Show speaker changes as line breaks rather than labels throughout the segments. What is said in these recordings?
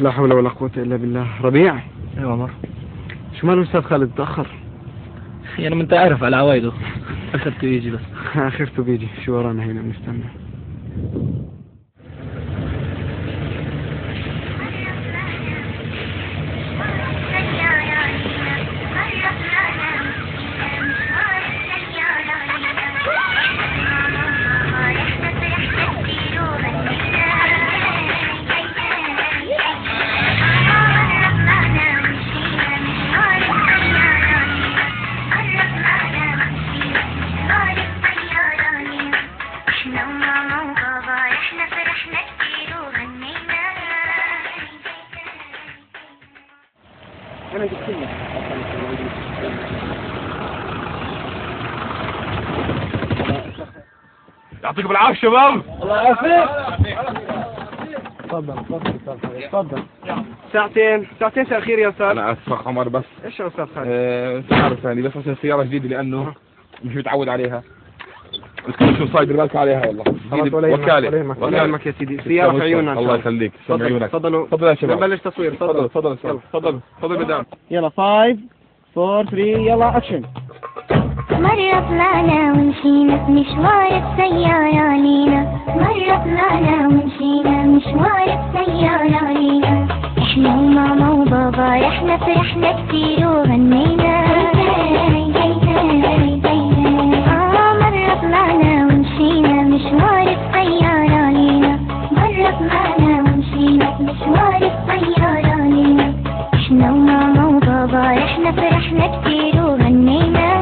لا حول ولا قوة إلا بالله. ربيع.
ايوه عمر.
شو ماله الأستاذ خالد تأخر؟
يعني ما انت عارف على عوايده، اخرته يجي بس.
آخرته بيجي. شو ورانا هنا بنستنى؟ أنا جبت لك.
يعطيكم العافية شباب.
الله يعافيك. تفضل تفضل. ساعتين تأخير يا أستاذ.
أنا آسف عمر بس.
إيش يا أستاذ خالد؟
أنت عارف يعني بس عشان سيارة جديدة لأنه مش متعود عليها. بس شو صاير بالك عليها والله.
وكالة. ولا يهمك يا سيدي. سيارة في عيوننا.
الله يخليك.
تفضلوا.
تفضل يا شباب.
نبلش تصوير.
تفضل مدام.
يلا 5 4 3 يلا أكشن.
مرة طلعنا ومشينا في مشوار بسيارة لينا، مرة طلعنا ومشينا مشوار بسيارة لينا، احنا وماما وبابا رحنا فرحنا كتير وغنينا. مرة طلعنا ومشينا مشوار بسيارة لينا، مرة طلعنا ومشينا مشوار بسيارة لينا، احنا وماما وبابا رحنا فرحنا كتير وغنينا.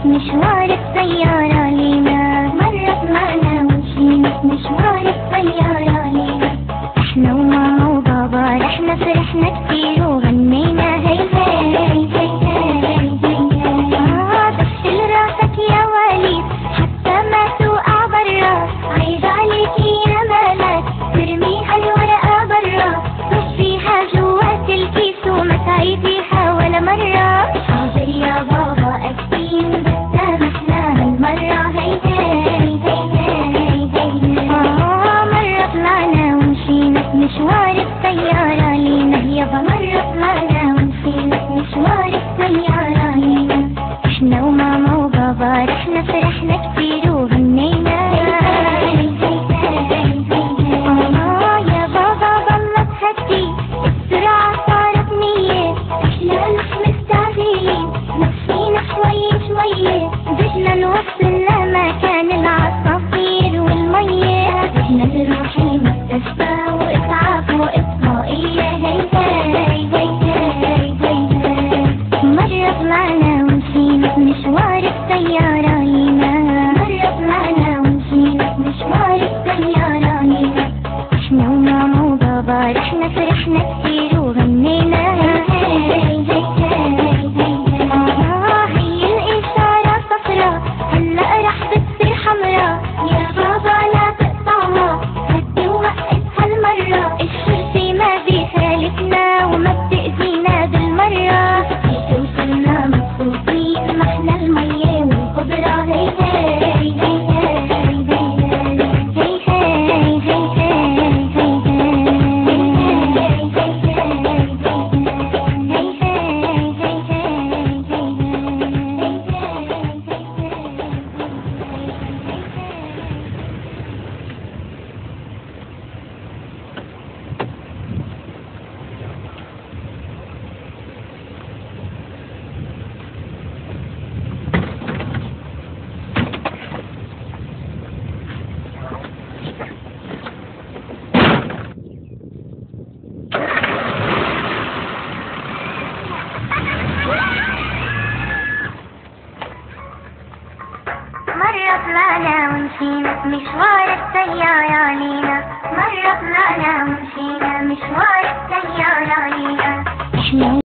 مشوار السيارة لينا، مرة طلعنا ومشينا مشوار السيارة لينا، احنا وماما وبابا رحنا فرحنا كتير وغنينا. هي دخل راسك يا وليد حتى ما توقع برا، عيب عليك يا مالك ترميها الورقة برا، رش فيها جوات الكيس وما تعيديها ولا مرة. حاضر يا بابا أكيد مشوار السيارة لينا، يابا مرة طلعنا ومشينا مشوار السيارة لينا، احنا وماما وبابا رحنا فرحنا كتير وغنينا. يا بابا ضلت هدي السرعة صارت 100، احنا مش مستعجلين نفسينا شوية بدنا نوصل لمكان العصافير والمية، بدنا نروح المستشفى وإسعاف وإطفائية. مرة طلعنا ومشينا مشوار السيارة لينا، مرة طلعنا ومشينا مشوار السيارة لينا، احنا وماما وبابا رحنا فرحنا كتير وغنينا. هي الإشارة صفرا هلأ رح بتصير حمرا، يا بابا لا تقطعها هدي ووقفها المرة، الشرطة ما بيخالفنا وما بتأذينا بالمرة، توصلنا مبسوطين ما احنا المية والخضرة. مرة طلعنا ومشينا مشوار السيارة لينا، مرة طلعنا ومشينا مشوار السيارة لينا، احنا